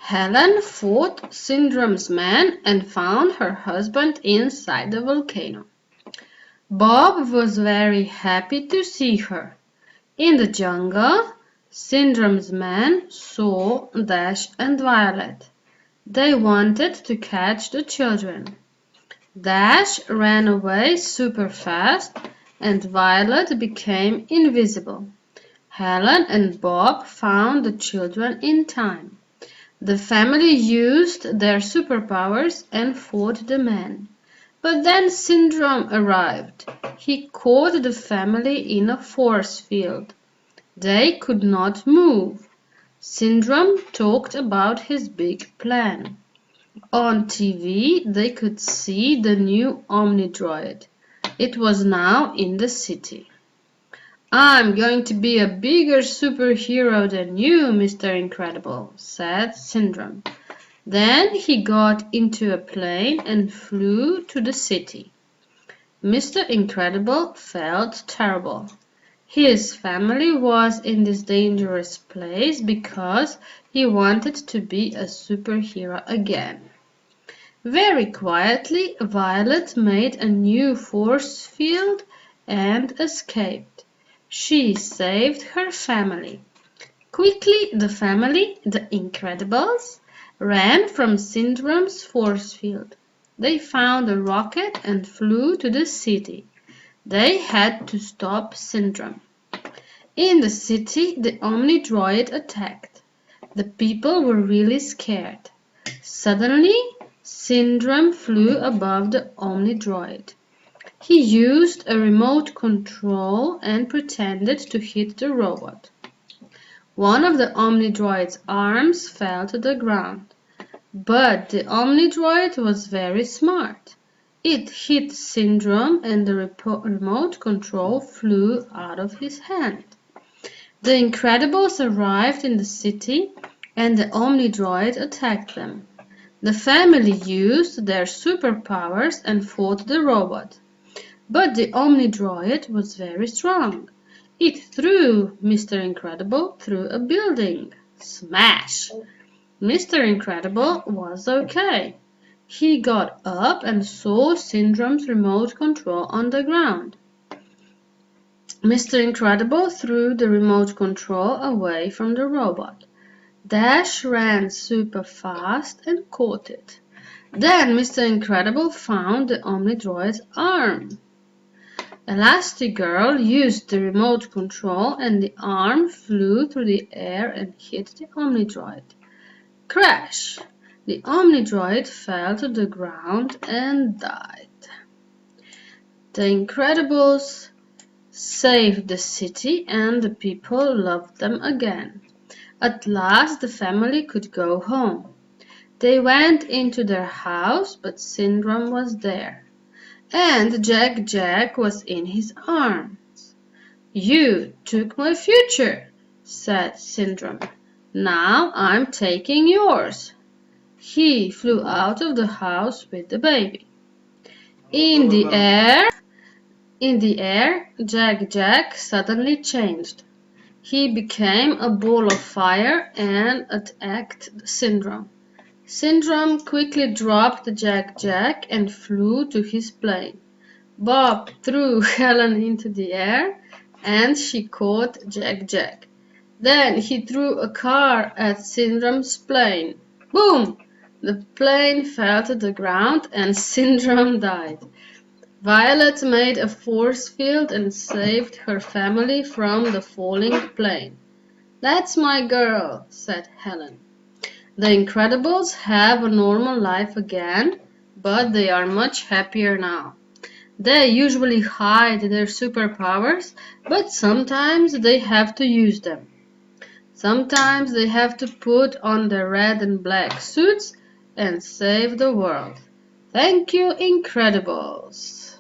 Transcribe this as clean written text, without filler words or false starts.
Helen fought Syndrome's men and found her husband inside the volcano. Bob was very happy to see her. In the jungle, Syndrome's men saw Dash and Violet. They wanted to catch the children. Dash ran away super fast and Violet became invisible. Helen and Bob found the children in time. The family used their superpowers and fought the men. But then Syndrome arrived. He caught the family in a force field. They could not move. Syndrome talked about his big plan. On TV, they could see the new Omnidroid. It was now in the city. "I'm going to be a bigger superhero than you, Mr. Incredible," said Syndrome. Then he got into a plane and flew to the city. Mr. Incredible felt terrible. His family was in this dangerous place because he wanted to be a superhero again. Very quietly, Violet made a new force field and escaped. She saved her family. Quickly, the family, the Incredibles, ran from Syndrome's force field. They found a rocket and flew to the city. They had to stop Syndrome. In the city, the Omnidroid attacked. The people were really scared. Suddenly, Syndrome flew above the Omnidroid. He used a remote control and pretended to hit the robot. One of the Omnidroid's arms fell to the ground. But the Omnidroid was very smart. It hit Syndrome and the remote control flew out of his hand. The Incredibles arrived in the city and the Omnidroid attacked them. The family used their superpowers and fought the robot. But the Omnidroid was very strong. It threw Mr. Incredible through a building. Smash! Mr. Incredible was okay. He got up and saw Syndrome's remote control on the ground. Mr. Incredible threw the remote control away from the robot. Dash ran super fast and caught it. Then Mr. Incredible found the Omnidroid's arm. Elastigirl used the remote control and the arm flew through the air and hit the Omnidroid. Crash! The Omnidroid fell to the ground and died. The Incredibles saved the city and the people loved them again. At last the family could go home. They went into their house, but Syndrome was there. And Jack was in his arms. "You took my future," said Syndrome. "Now I'm taking yours." He flew out of the house with the baby. In the air, Jack suddenly changed. He became a ball of fire and attacked Syndrome. Syndrome quickly dropped Jack and flew to his plane. Bob threw Helen into the air and she caught Jack. Then he threw a car at Syndrome's plane. Boom! The plane fell to the ground and Syndrome died. Violet made a force field and saved her family from the falling plane. "That's my girl," said Helen. The Incredibles have a normal life again, but they are much happier now. They usually hide their superpowers, but sometimes they have to use them. Sometimes they have to put on their red and black suits and save the world. Thank you, Incredibles!